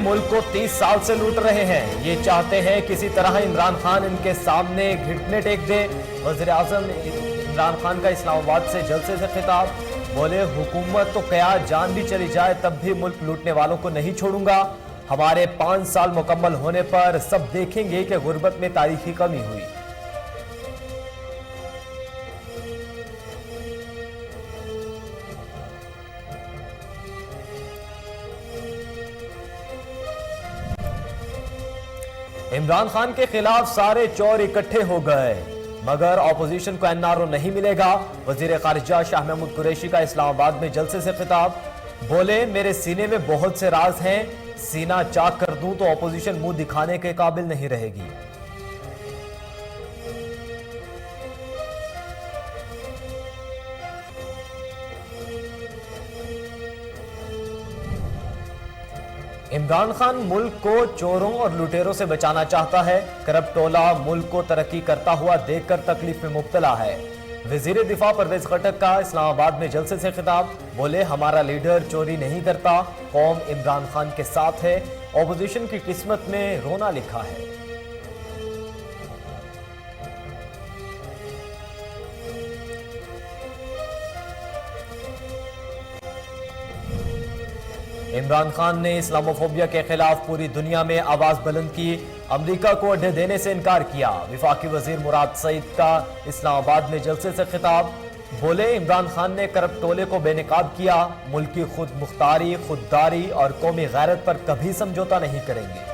मुल्क को 30 साल से लूट रहे हैं। ये चाहते हैं किसी तरह इमरान खान इनके सामने घुटने टेक दे। वज़ीर आज़म इमरान खान का इस्लामाबाद से जलसे से खिताब, बोले हुकूमत तो क्या जान भी चली जाए तब भी मुल्क लूटने वालों को नहीं छोड़ूंगा। हमारे 5 साल मुकम्मल होने पर सब देखेंगे कि गुर्बत में तारीखी कमी हुई। इमरान खान के खिलाफ सारे चोर इकट्ठे हो गए मगर ऑपोजिशन को एनआरओ नहीं मिलेगा। वजीर खारिजा शाह महमूद कुरैशी का इस्लामाबाद में जलसे से खिताब, बोले मेरे सीने में बहुत से राज हैं, सीना चाक कर दूं तो ऑपोजिशन मुंह दिखाने के काबिल नहीं रहेगी। इमरान खान मुल्क को चोरों और लुटेरों से बचाना चाहता है। करप्ट टोला मुल्क को तरक्की करता हुआ देखकर तकलीफ में मुब्तला है। वजीर दिफा परवेज खटक का इस्लामाबाद में जलसे से खिताब, बोले हमारा लीडर चोरी नहीं करता, कौम इमरान खान के साथ है, ऑपोजिशन की किस्मत में रोना लिखा है। इमरान खान ने इस्लामोफोबिया के खिलाफ पूरी दुनिया में आवाज बुलंद की, अमेरिका को अड्डे देने से इनकार किया। विफाकी वजीर मुराद सईद का इस्लामाबाद में जलसे से खिताब, बोले इमरान खान ने करप्ट टोले को बेनकाब किया, मुल्क की खुद मुख्तारी, खुददारी और कौमी गैरत पर कभी समझौता नहीं करेंगे।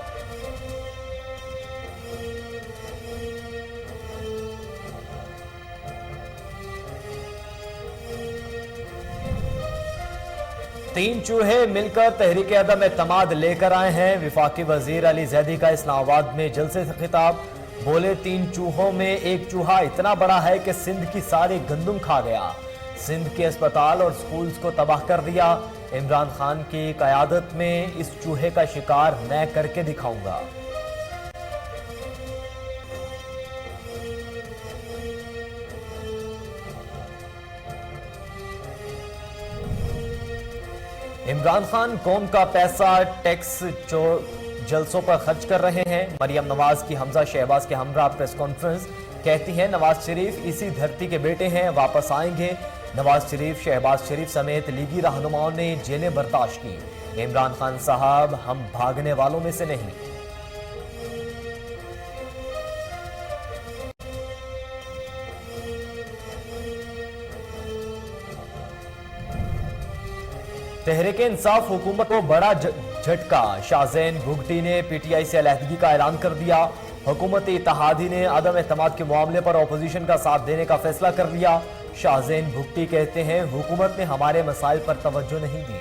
तीन चूहे मिलकर तहरीक अदम एतमाद लेकर आए हैं। विफाकी वजीर अली जैदी का इस्लामाबाद में जलसे से खिताब, बोले 3 चूहों में एक चूहा इतना बड़ा है कि सिंध की सारी गंदुम खा गया, सिंध के अस्पताल और स्कूल्स को तबाह कर दिया। इमरान खान की कयादत में इस चूहे का शिकार मैं करके दिखाऊंगा। इमरान खान कौम का पैसा टैक्स जलसों पर खर्च कर रहे हैं। मरियम नवाज की हमजा शहबाज के हमरा प्रेस कॉन्फ्रेंस, कहती हैं नवाज शरीफ इसी धरती के बेटे हैं, वापस आएंगे। नवाज शरीफ, शहबाज शरीफ समेत लीगी रहनुमाओं ने जेलें बर्दाश्त की। इमरान खान साहब हम भागने वालों में से नहीं। तहरीक इंसाफ हुकूमत को बड़ा झटका, शाहजैन भुगटी ने पीटीआई से अलहदगी का ऐलान कर दिया। हुकूमती इत्तेहादी ने अदम एतमाद के मामले पर ऑपोजिशन का साथ देने का फैसला कर लिया। शाहजैन भुगटी कहते हैं हुकूमत ने हमारे मसाइल पर तवज्जो नहीं दी।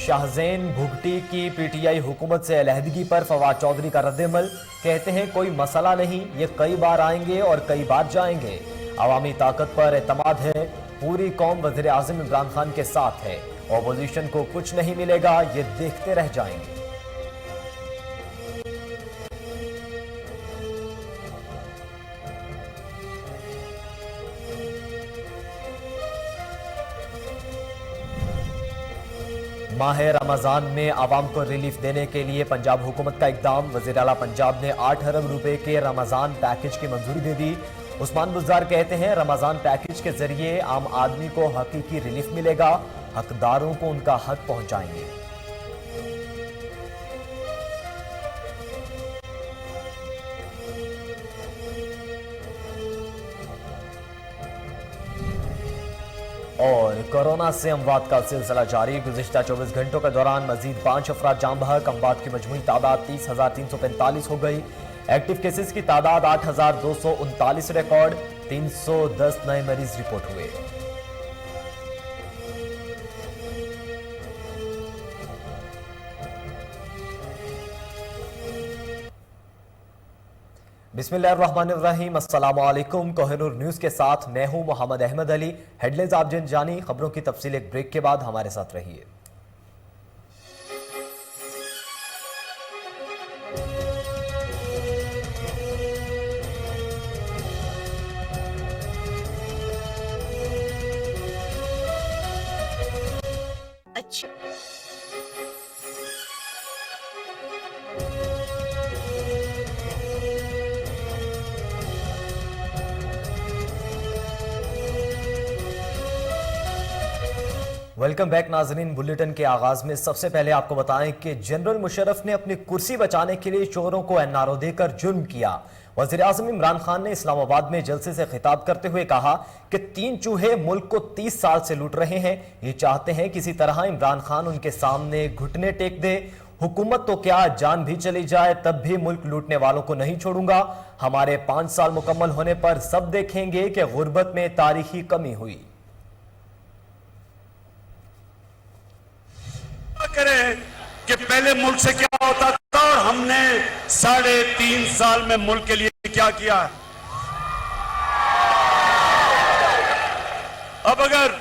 शाहजैन भुगटी की पीटीआई हुकूमत से अलहदगी पर फवाद चौधरी का रद्दमल, कहते हैं कोई मसला नहीं, ये कई बार आएंगे और कई बार जाएंगे। अवामी ताकत पर एतमाद है, पूरी कौम वज़ीर आज़म इमरान खान के साथ है, ऑपोजिशन को कुछ नहीं मिलेगा, ये देखते रह जाएंगे। माह रमजान में आवाम को रिलीफ देने के लिए पंजाब हुकूमत का इकदाम, वज़ीर आला पंजाब ने 8 अरब रुपए के रमजान पैकेज की मंजूरी दे दी। उस्मान बुज़दार कहते हैं रमजान पैकेज के जरिए आम आदमी को हकीकी रिलीफ मिलेगा, हकदारों को उनका हक पहुंचाएंगे। और कोरोना से अमवात का सिलसिला जारी, गुज़िश्ता 24 घंटों के दौरान मजीद 5 अफराद जाम बहक, अमवात की मजमूई तादाद 30,345 हो गई। एक्टिव केसेस की तादाद 8,239 रिकॉर्ड, 310 नए मरीज रिपोर्ट हुए। बिस्मिल्लाहिर्रहमानिर्रहीम, अस्सलामु अलैकुम। कोहिनूर न्यूज़ के साथ मैं हूं मोहम्मद अहमद अली। हेडलाइंस आप जानी, खबरों की तफसील एक ब्रेक के बाद हमारे साथ रहिए। मच। वेलकम बैक नाजरीन। बुलेटिन के आगाज में सबसे पहले आपको बताएं कि जनरल मुशर्रफ ने अपनी कुर्सी बचाने के लिए चोरों को एनआरओ देकर जुर्म किया। वजीर आजम इमरान खान ने इस्लामाबाद में जलसे से खिताब करते हुए कहा कि 3 चूहे मुल्क को 30 साल से लूट रहे हैं। ये चाहते हैं किसी तरह इमरान खान उनके सामने घुटने टेक दे। हुकूमत तो क्या, जान भी चली जाए तब भी मुल्क लूटने वालों को नहीं छोड़ूंगा। हमारे 5 साल मुकम्मल होने पर सब देखेंगे कि गुर्बत में तारीखी कमी हुई। करें कि पहले मुल्क से क्या होता था और हमने 3.5 साल में मुल्क के लिए क्या किया है। अब अगर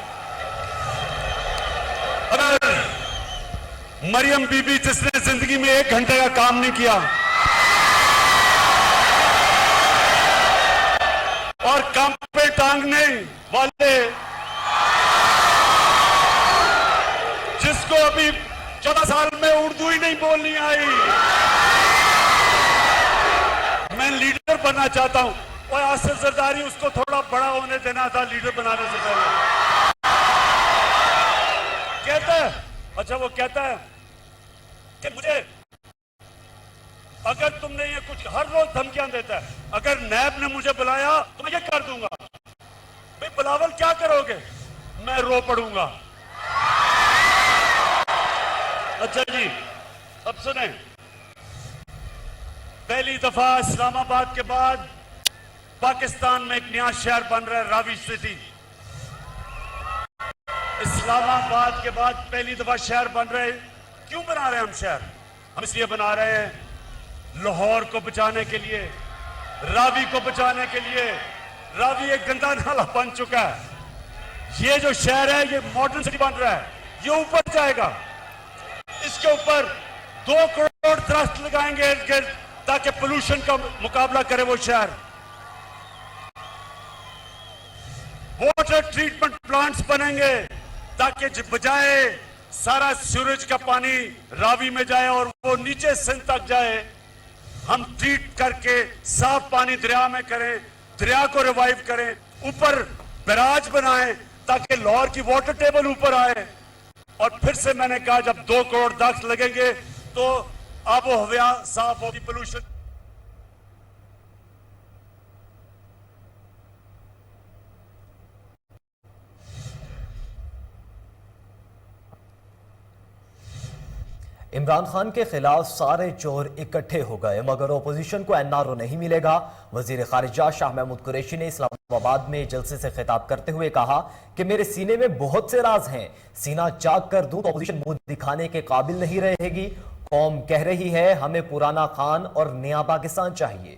मरियम बीबी जिसने जिंदगी में 1 घंटे का काम नहीं किया और काम पे टांगने वाले जिसको अभी 14 साल में उर्दू ही नहीं बोलनी आई, मैं लीडर बनना चाहता हूं और आसिफ जरदारी उसको थोड़ा बड़ा होने देना था लीडर बनाने से पहले। कहता है, अच्छा वो कहता है कि मुझे अगर तुमने ये कुछ हर रोज धमकियां देता है, अगर नैब ने मुझे बुलाया तो मैं ये कर दूंगा। भाई बिलावल क्या करोगे? मैं रो पड़ूंगा। अच्छा जी, अब सुने, पहली दफा इस्लामाबाद के बाद पाकिस्तान में एक नया शहर बन रहा है, रावी सिटी। इस्लामाबाद के बाद पहली दफा शहर बन रहे हैं। क्यों बना रहे हैं हम शहर? हम इसलिए बना रहे हैं लाहौर को बचाने के लिए, रावी को बचाने के लिए। रावी एक गंदा नाला बन चुका है। ये जो शहर है ये मॉडर्न सिटी बन रहा है, ये ऊपर जाएगा। इसके ऊपर 2 करोड़ दरख्त लगाएंगे इर्द गिर्द ताकि पोल्यूशन का मुकाबला करे वो शहर। वाटर ट्रीटमेंट प्लांट्स बनेंगे ताकि बजाय सारा सूरज का पानी रावी में जाए और वो नीचे सिंध तक जाए, हम ट्रीट करके साफ पानी दरिया में करें, दरिया को रिवाइव करें, ऊपर बैराज बनाएं ताकि लाहौर की वाटर टेबल ऊपर आए। और फिर से मैंने कहा जब 2 करोड़ दरख्त लगेंगे तो आबो हवा साफ होगी, पोल्यूशन। इमरान खान के खिलाफ सारे चोर इकट्ठे हो गए मगर ओपोजिशन को एनआरओ नहीं मिलेगा। वजीर खारिजा शाह महमूद कुरैशी ने इस्लामाबाद में जलसे से खिताब करते हुए कहा कि मेरे सीने में बहुत से राज हैं, सीना चाक कर दूं तो ओपोजिशन मुंह दिखाने के काबिल नहीं रहेगी। कौम कह रही है हमें पुराना खान और नया पाकिस्तान चाहिए।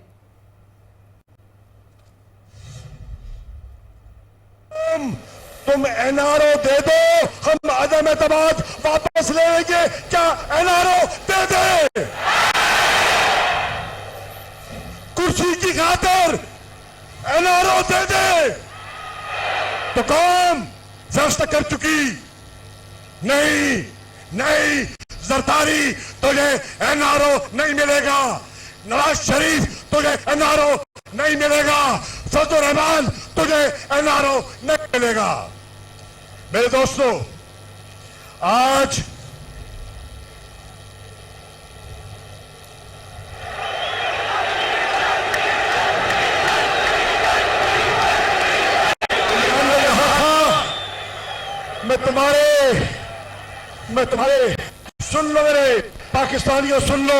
तुम एनआरओ दे दो, हम अदम एतमाद वापस ले लेंगे। क्या एनआरओ दे दे? कुर्सी की खातिर एनआरओ दे दे तो कौम जश्न कर चुकी। नहीं नहीं जरदारी, तुझे एनआरओ नहीं मिलेगा। नवाज शरीफ, तुझे एनआरओ नहीं मिलेगा। फजल रहमान, तुझे एनआरओ नहीं मिलेगा। मेरे दोस्तों, आज मैं तुम्हारे सुन लो, मेरे पाकिस्तानियों सुन लो।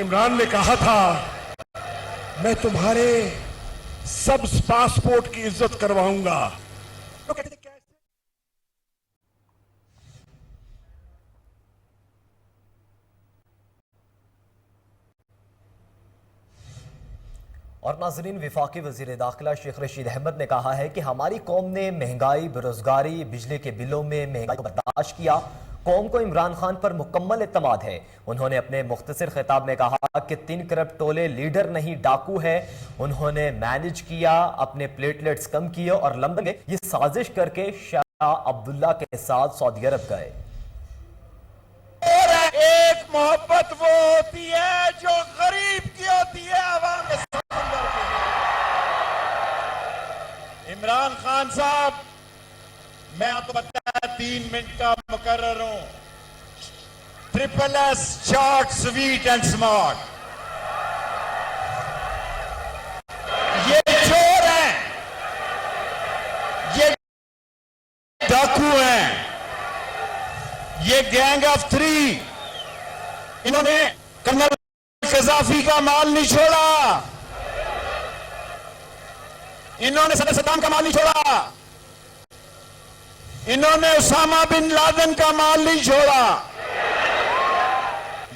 इमरान ने कहा था मैं तुम्हारे सब पासपोर्ट की इज्जत करवाऊंगा। तो कहते कैसे? और नाजरीन, वफाकी वजीर दाखिला शेख रशीद अहमद ने कहा है कि हमारी कौम ने महंगाई, बेरोजगारी, बिजली के बिलों में महंगाई को बर्दाश्त किया। कौम को इमरान खान पर मुकम्मल इत्मीनान है। उन्होंने अपने मुख्तसर खिताब में कहा कि 3 करप्ट टोले लीडर नहीं डाकू है। उन्होंने मैनेज किया, अपने प्लेटलेट्स कम किए और लंदन में ये साजिश करके शाह अब्दुल्ला के साथ सऊदी अरब गए। मोहब्बत वो होती है जो गरीब की होती है, आवाम के समंदर की। इमरान खान साहब, मैं आपको बताया 3 मिनट का मुकर्रर हूं। SSS short sweet and smart. ये चोर हैं, ये डाकू हैं, ये गैंग ऑफ 3। इन्होंने कर्नल कजाफी का माल नहीं छोड़ा, इन्होंने सदर सद्दाम का माल नहीं छोड़ा, इन्होंने उसामा बिन लादेन का माल नहीं छोड़ा।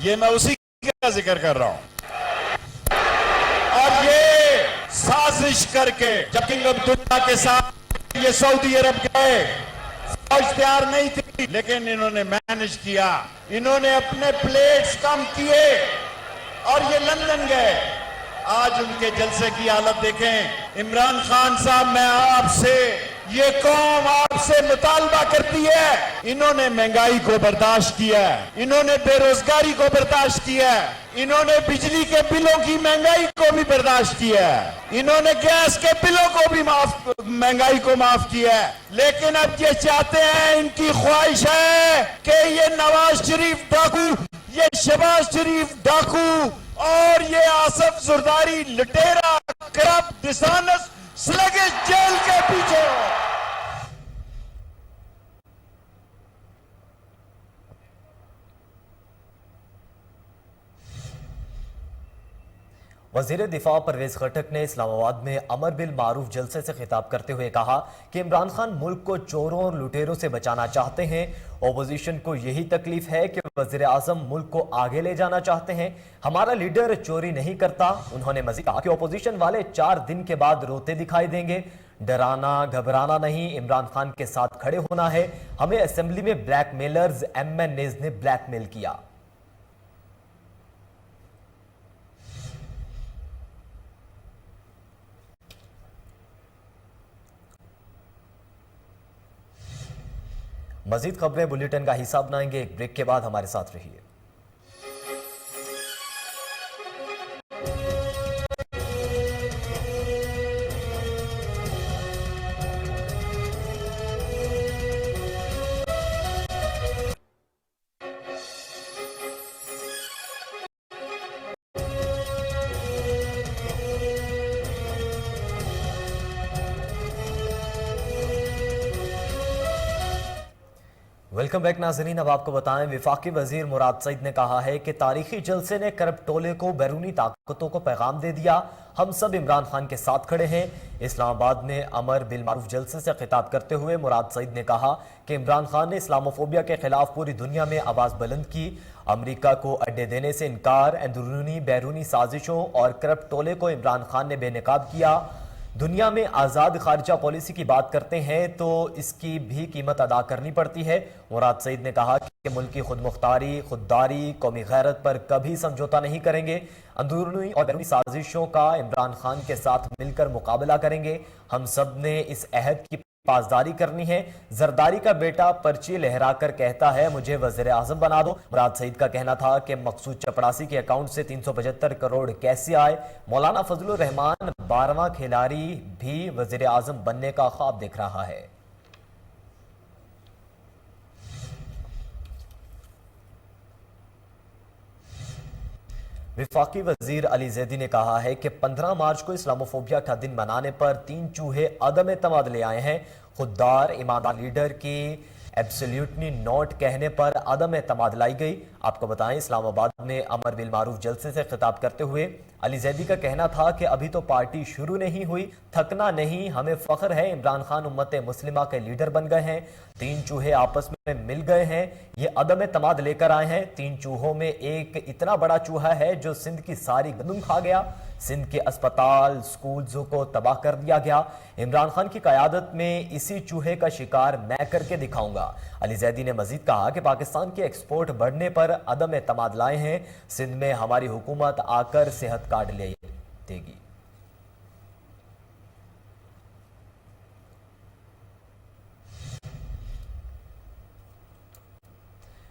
ये मैं उसी का जिक्र कर रहा हूं। और ये साजिश करके जब किंग अब्दुल्ला के साथ ये सऊदी अरब गए, फौज तैयार नहीं थी, लेकिन इन्होंने मैनेज किया। इन्होंने अपने प्लेट्स कम किए और ये लंदन गए। आज उनके जलसे की हालत देखें। इमरान खान साहब, मैं आपसे, ये कौम आपसे मुतालबा करती है। इन्होंने महंगाई को बर्दाश्त किया है, इन्होंने बेरोजगारी को बर्दाश्त किया है, इन्होंने बिजली के बिलों की महंगाई को भी बर्दाश्त किया है, इन्होंने गैस के बिलों को भी महंगाई को माफ किया है। लेकिन अब ये चाहते हैं, इनकी ख्वाहिश है कि ये नवाज शरीफ डाकू, ये शहबाज शरीफ डाकू और ये आसफ जुर्दारी लुटेरा, करप्ट, डिसऑनेस्ट, स्लगिश जेल के पीछे हो। वजीर दिफा परवेज खटक ने इस्लामाबाद में अमर बिल मारूफ जलसे से खिताब करते हुए कहा कि इमरान खान मुल्क को चोरों और लुटेरों से बचाना चाहते हैं। ओपोजिशन को यही तकलीफ है कि वजीर आजम मुल्क को आगे ले जाना चाहते हैं। हमारा लीडर चोरी नहीं करता। उन्होंने मजीद कहा कि ओपोजिशन वाले 4 दिन के बाद रोते दिखाई देंगे। डराना घबराना नहीं, इमरान खान के साथ खड़े होना है। हमें असेंबली में ब्लैकमेलर्स MNAs ने ब्लैकमेल किया। मजीद खबरें बुलेटिन का हिस्सा बनाएंगे। एक ब्रेक के बाद हमारे साथ रहिए। वेलकम बैक नाज़रीन। अब आपको बताएं, विफाकी वजीर मुराद सईद ने कहा है कि तारीखी जलसे ने करप्ट टोले को बैरूनी ताकतों को पैगाम दे दिया। हम सब इमरान खान के साथ खड़े हैं। इस्लामाबाद में अमर बिल मारूफ जलसे से खिताब करते हुए मुराद सईद ने कहा कि इमरान खान ने इस्लामोफोबिया के खिलाफ पूरी दुनिया में आवाज बुलंद की। अमरीका को अड्डे देने से इनकार, अंदरूनी बैरूनी साजिशों और करप्ट टोले को इमरान खान ने बेनकाब किया। दुनिया में आज़ाद खारजा पॉलिसी की बात करते हैं तो इसकी भी कीमत अदा करनी पड़ती है। मुराद सईद ने कहा कि मुल्क की खुद मुख्तारी, खुददारी, कौमी गैरत पर कभी समझौता नहीं करेंगे। अंदरूनी और बैरूनी साजिशों का इमरान खान के साथ मिलकर मुकाबला करेंगे। हम सब ने इस अहद की पासदारी करनी है। जरदारी का बेटा पर्ची लहराकर कहता है मुझे वज़ीर आज़म बना दो। मुराद सईद का कहना था कि मकसूद चपड़ासी के अकाउंट से 375 करोड़ कैसे आए। मौलाना फजलुर रहमान 12वां खिलाड़ी भी वज़ीर आज़म बनने का ख्वाब देख रहा है। विफाकी वजीर अली जैदी ने कहा है कि 15 मार्च को इस्लामोफोबिया का दिन मनाने पर 3 चूहे अदम एतमाद ले आए हैं। खुददार ईमानदार लीडर की एब्सोल्यूटली नॉट कहने पर अदम एतमाद लाई गई। आपको बताएं, इस्लामाबाद में अमर बिल मारूफ जलसे से खिताब करते हुए अली जैदी का कहना था कि अभी तो पार्टी शुरू नहीं हुई, थकना नहीं, हमें फख्र है इमरान खान उम्मत मुस्लिमा के लीडर बन गए हैं। 3 चूहे आपस में मिल गए हैं, ये अदम एतमाद लेकर आए हैं। 3 चूहों में एक इतना बड़ा चूहा है जो सिंध की सारी गंदुम खा गया। सिंध के अस्पताल, स्कूल्स को तबाह कर दिया गया। इमरान खान की क़यादत में इसी चूहे का शिकार मैं करके दिखाऊंगा। अली जैदी ने मजीद कहा कि पाकिस्तान के एक्सपोर्ट बढ़ने पर अदम एतमाद लाए हैं। सिंध में हमारी हुकूमत आकर सेहत कार्ड ले देगी।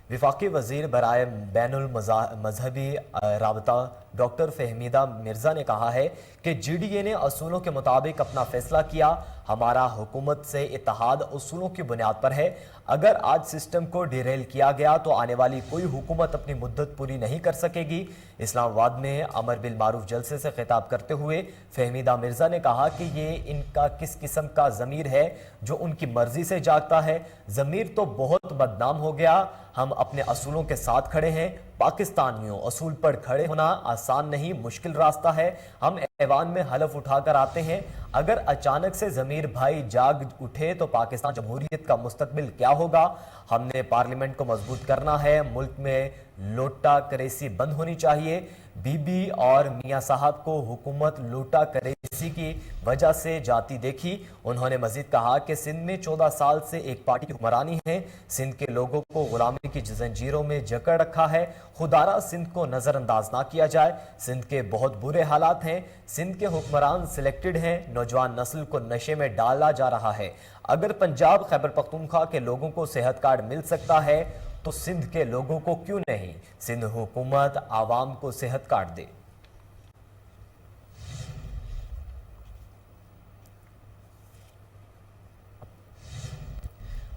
विफाकी वजीर बराए बैनुल मजहबी राबता डॉक्टर फहमीदा मिर्जा ने कहा है कि GDA ने असूलों के मुताबिक अपना फैसला किया। हमारा हुकूमत से इत्तेहाद असूलों की बुनियाद पर है। अगर आज सिस्टम को डिरेल किया गया तो आने वाली कोई हुकूमत अपनी मुद्दत पूरी नहीं कर सकेगी। इस्लामाबाद में अमर बिल मारूफ जलसे से खिताब करते हुए फहमीदा मिर्जा ने कहा कि ये इनका किस किस्म का ज़मीर है जो उनकी मर्जी से जागता है। ज़मीर तो बहुत बदनाम हो गया। हम अपने असूलों के साथ खड़े हैं। पाकिस्तानियों, असूल पर खड़े होना आसान नहीं, मुश्किल रास्ता है। हम ऐवान में हलफ उठाकर आते हैं। अगर अचानक से ज़मीर भाई जाग उठे तो पाकिस्तान जमहूरियत का मुस्तकबिल क्या होगा। हमने पार्लियामेंट को मजबूत करना है। मुल्क में लोटा करेसी बंद होनी चाहिए। बीबी और मियाँ साहब को हुकूमत लोटा करेसी की वजह से जाती देखी। उन्होंने मजीद कहा कि सिंध में 14 साल से एक पार्टी की हुक्मरानी है। सिंध के लोगों को गुलामी की जंजीरों में जकड़ रखा है। खुदारा सिंध को नजरअंदाज ना किया जाए। सिंध के बहुत बुरे हालात हैं। सिंध के हुक्मरान सिलेक्टेड हैं। नौजवान नस्ल को नशे में डाला जा रहा है। अगर पंजाब खैबर पख्तूनख्वा के लोगों को सेहत कार्ड मिल सकता है तो सिंध के लोगों को क्यों नहीं। सिंध हुकूमत आवाम को सेहत कार्ड दे।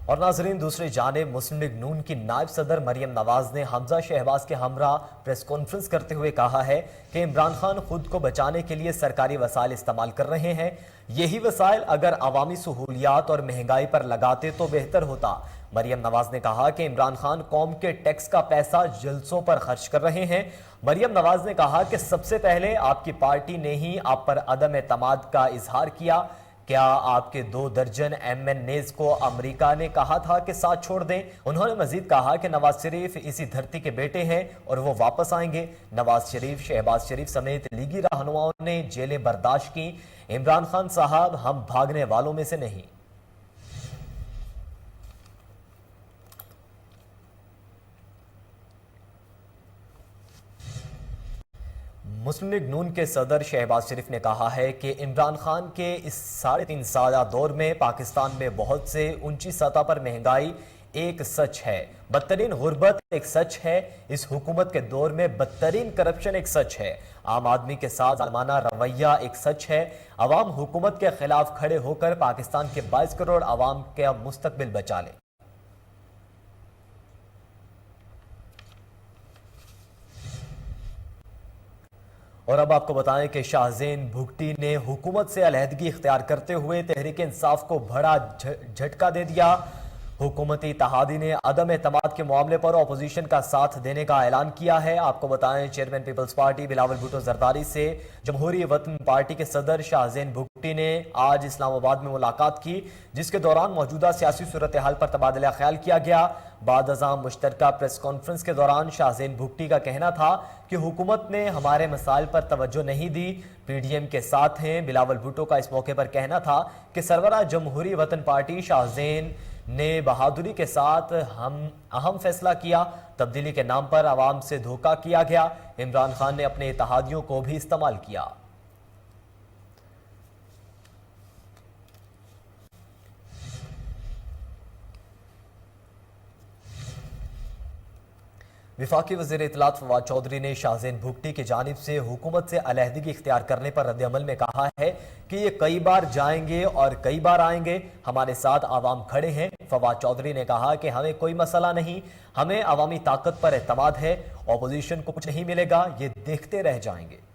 और नाजरीन, दूसरी जानिब मुस्लिम लीग नून की नायब सदर मरियम नवाज ने हमजा शहबाज के हमरा प्रेस कॉन्फ्रेंस करते हुए कहा है कि इमरान खान खुद को बचाने के लिए सरकारी वसाइल इस्तेमाल कर रहे हैं। यही वसाइल अगर अवामी सहूलियात और महंगाई पर लगाते तो बेहतर होता। मरियम नवाज ने कहा कि इमरान खान कौम के टैक्स का पैसा जलसों पर खर्च कर रहे हैं। मरियम नवाज ने कहा कि सबसे पहले आपकी पार्टी ने ही आप पर अदम एतमाद का इजहार किया। क्या आपके 2 दर्जन MNAs को अमेरिका ने कहा था कि साथ छोड़ दें। उन्होंने मजीद कहा कि नवाज शरीफ इसी धरती के बेटे हैं और वो वापस आएंगे। नवाज शरीफ, शहबाज शरीफ समेत लीगी रहनुमाओं ने जेलें बर्दाश्त की। इमरान खान साहब, हम भागने वालों में से नहीं। मुस्लिम लीग नून के सदर शहबाज शरीफ ने कहा है कि इमरान खान के इस 3.5 साला दौर में पाकिस्तान में बहुत से ऊंची सतह पर महंगाई एक सच है, बदतरीन गुर्बत एक सच है। इस हुकूमत के दौर में बदतरीन करप्शन एक सच है। आम आदमी के साथ जालिमाना रवैया एक सच है। अवाम हुकूमत के खिलाफ खड़े होकर पाकिस्तान के 22 करोड़ अवाम का मुस्तकबिल बचा ले। और अब आपको बताएं कि शाहजेन भुगटी ने हुकूमत से अलहदगी इख्तियार करते हुए तहरीक इंसाफ को बड़ा झटका दे दिया। हुकूमती इत्तेहादी ने अदम एतमाद के मामले पर अपोजिशन का साथ देने का ऐलान किया है। आपको बताएं, chairman peoples party Bilawal Bhutto Zardari से जमहूरी वतन पार्टी के सदर शाहजेन भुगटी ने आज इस्लामाबाद में मुलाकात की, जिसके दौरान मौजूदा सियासी सूरत हाल पर तबादला ख्याल किया गया। बाद अज़ां मुश्तरका प्रेस कॉन्फ्रेंस के दौरान शाहजेन भुगटी का कहना था कि हुकूमत ने हमारे मसाइल पर तवज्जो नहीं दी, PDM के साथ हैं। बिलावल भुट्टो का इस मौके पर कहना था कि सरवरा जमहूरी वतन पार्टी शाहजेन ने बहादुरी के साथ हम अहम फैसला किया। तब्दीली के नाम पर आवाम से धोखा किया गया। इमरान खान ने अपने इत्तेहादियों को भी इस्तेमाल किया। विफाकी वज़ीर इत्तलात फवाद चौधरी ने शाहजेन भुगटी की जानिब से हुकूमत से अलहदगी इख्तियार करने पर रद्द-ए-अमल में कहा है कि ये कई बार जाएंगे और कई बार आएंगे, हमारे साथ आवाम खड़े हैं। फवाद चौधरी ने कहा कि हमें कोई मसला नहीं, हमें अवामी ताकत पर एतमाद है। अपोजिशन को कुछ नहीं मिलेगा, ये देखते रह जाएंगे।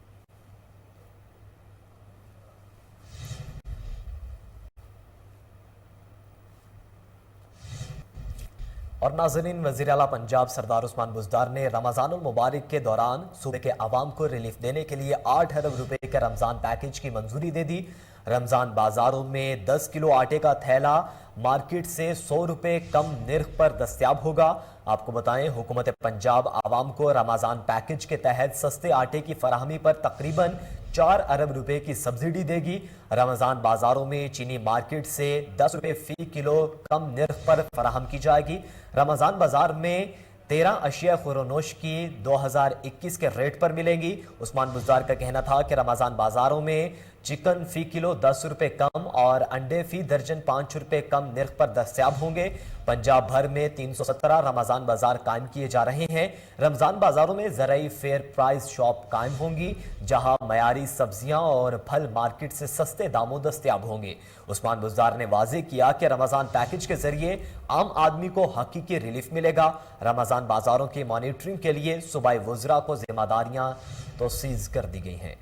और नाज़रीन, वज़ीर आला पंजाब सरदार उस्मान बुज़दार ने रमज़ानुल मुबारक के दौरान सूबे के अवाम को रिलीफ देने के लिए 8 अरब रुपए के रमज़ान पैकेज की मंजूरी दे दी। रमज़ान बाजारों में 10 किलो आटे का थैला मार्केट से 100 रुपए कम निर्ख पर दस्तयाब होगा। आपको बताएं, हुकूमत पंजाब आवाम को रमज़ान पैकेज के तहत सस्ते आटे की फराहमी पर तकरीबन 4 अरब रुपए की सब्सिडी देगी। रमज़ान बाजारों में चीनी मार्केट से 10 रुपए फी किलो कम निर्ख पर फराहम की जाएगी। रमज़ान बाजार में 13 अशिया खुरोनोश की 2021 के रेट पर मिलेंगी। उस्मान बुज़दार का कहना था कि रमज़ान बाजारों में चिकन फी किलो 10 रुपए कम और अंडे फी दर्जन 5 रुपए कम निर्ख पर दस्तयाब होंगे। पंजाब भर में 317 रमजान बाजार कायम किए जा रहे हैं। रमजान बाजारों में ज़राई फेयर प्राइस शॉप कायम होंगी, जहां मयारी सब्जियां और फल मार्केट से सस्ते दामों दस्तयाब होंगे। उस्मान बुज़दार ने वाजे किया कि रमजान पैकेज के जरिए आम आदमी को हकीकी रिलीफ मिलेगा। रमजान बाजारों की मॉनिटरिंग के लिए सूबाई वुज़रा को जिम्मेदारियां तौसीज़ कर दी गई हैं।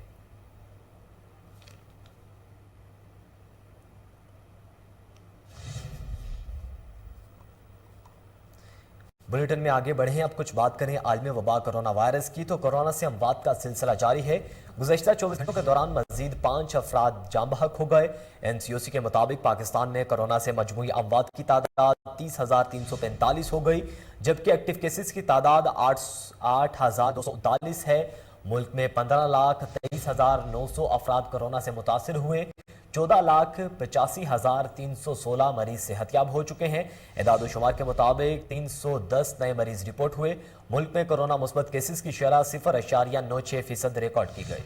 बुलेटिन में आगे बढ़े, अब कुछ बात करें आलमी वबा कोरोना वायरस की। तो कोरोना से अमवात का सिलसिला जारी है। गुज़श्ता 24 घंटों के दौरान मजीद 5 अफराद जाम बहक हो गए। NCOC के मुताबिक पाकिस्तान में कोरोना से मजमूई अमवात की तादाद 30,345 हो गई, जबकि एक्टिव केसेस की तादाद 8,239 है। मुल्क में 15,23,900 अफराद कोरोना से मुतासिर हुए। 14,85,316 मरीज सेहतियाब हो चुके हैं। एदाद-ओ-शुमार के मुताबिक 310 नए मरीज रिपोर्ट हुए। मुल्क में कोरोना मुस्बत केसेस की शरह 0.96% रिकॉर्ड की गई।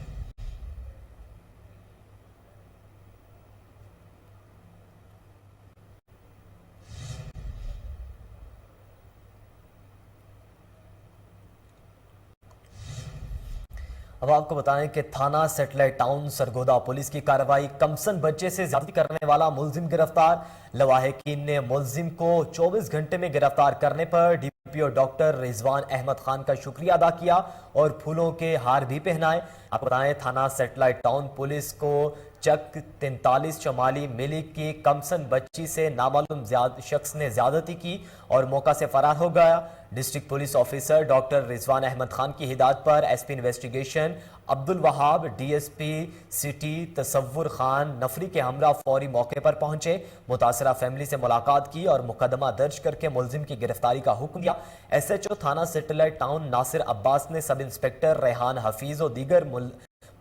अब आपको बताएं कि थाना सेटेलाइट टाउन सरगोदा पुलिस की कार्रवाई। कमसन बच्चे से ज्यादती करने वाला मुलजिम गिरफ्तार। लवाहिकीन ने मुलजिम को 24 घंटे में गिरफ्तार करने पर DPO डॉक्टर रिजवान अहमद खान का शुक्रिया अदा किया और फूलों के हार भी पहनाए। आपको बताएं थाना सेटेलाइट टाउन पुलिस को चक 43 शमाली मिली की कमसन बच्ची से नामालूम शख्स ने ज्यादती की और मौका से फरार हो गया। District police officer doctor Rizwan Ahmed Khan की हिदायत पर SP investigation Abdul Wahab, DSP city Tasawwur Khan नफरी के हमरा फौरी मौके पर पहुंचे, मुतासरा फैमिली से मुलाकात की और मुकदमा दर्ज करके मुलजिम की गिरफ्तारी का हुक्म दिया। SHO थाना सेटेलाइट टाउन नासिर अब्बास ने सब इंस्पेक्टर रेहान हफीज और दीगर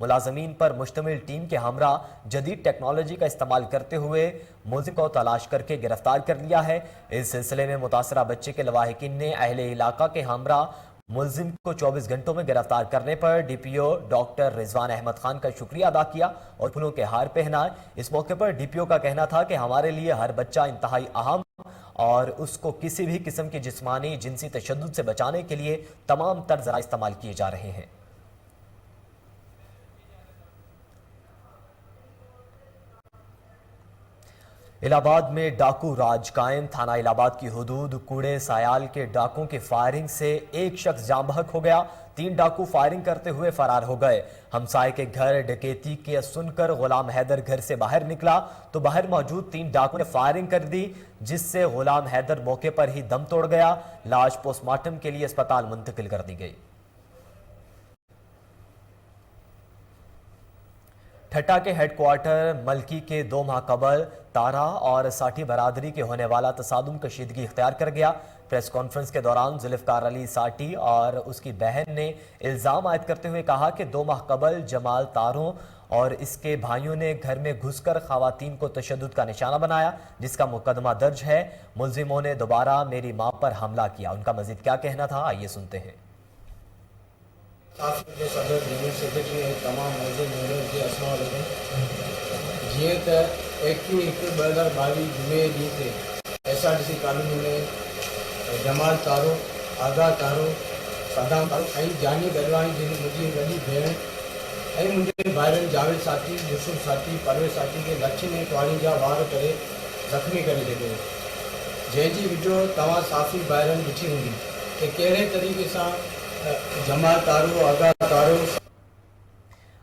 मुलाजमीन पर मुश्तमिल टीम के हमरा जदीद टेक्नोलॉजी का इस्तेमाल करते हुए मुलजिम को तलाश करके गिरफ्तार कर लिया है। इस सिलसिले में मुतासरा बच्चे के लवाहिकीन ने अहले इलाका के हमरा मुलजिम को 24 घंटों में गिरफ्तार करने पर DPO डॉक्टर रिजवान अहमद खान का शुक्रिया अदा किया और फूलों के हार पहनाए। इस मौके पर DPO का कहना था कि हमारे लिए हर बच्चा इंतहाई अहम और उसको किसी भी किस्म की जिस्मानी जिनसी तशद्दुद से बचाने के लिए तमाम तर जराए इस्तेमाल किए जा रहे हैं। इलाहाबाद में डाकू राज कायम। थाना इलाहाबाद की हुदूद कूड़े सायाल के डाकुओं की फायरिंग से एक शख्स जाम बहक हो गया। 3 डाकू फायरिंग करते हुए फरार हो गए। हमसाये के घर डकैती के सुनकर गुलाम हैदर घर से बाहर निकला तो बाहर मौजूद 3 डाकुओं ने फायरिंग कर दी, जिससे गुलाम हैदर मौके पर ही दम तोड़ गया। लाश पोस्टमार्टम के लिए अस्पताल मुंतकिल कर दी गई। ठट्टा के हेडक्वार्टर मलकी के 2 माह कबल तारा और साठी बरादरी के होने वाला तसादुम कशीदगी इख्तियार कर गया। प्रेस कॉन्फ्रेंस के दौरान जुल्फकार अली साठी और उसकी बहन ने इल्ज़ाम आयद करते हुए कहा कि 2 माह कबल जमाल तारों और इसके भाइयों ने घर में घुसकर खवातीन को तशद्दुद का निशाना बनाया, जिसका मुकदमा दर्ज है। मुलजिमों ने दोबारा मेरी मां पर हमला किया। उनका मजीद क्या कहना था, आइए सुनते हैं। सदर यूनियन सेक्रेटरी तमाम मौजूद मेंबर्स के अस्सलाम वालेकुम। जीअं त 21/1/2022 जुमे ॾींहं ते SRDC कॉलोनी में जमाल तारो, आगा तारो, सदाम तारो ऐं जानी गलवानी जिन मुंहिंजी वॾी भेण ऐं मुंहिंजे भाइरनि जावेद साथी, यूसुफ साथी, परवेज़ साथी खे लछिन ऐं टवाणी जा वार करे ज़ख़्मी करे छॾियो, जंहिंजी वीडियो तव्हां साफ़ी ॿाहिरनि ॾिठी हूंदी कि कहिड़े तरीक़े सां जमाल तारो, आगा तारो।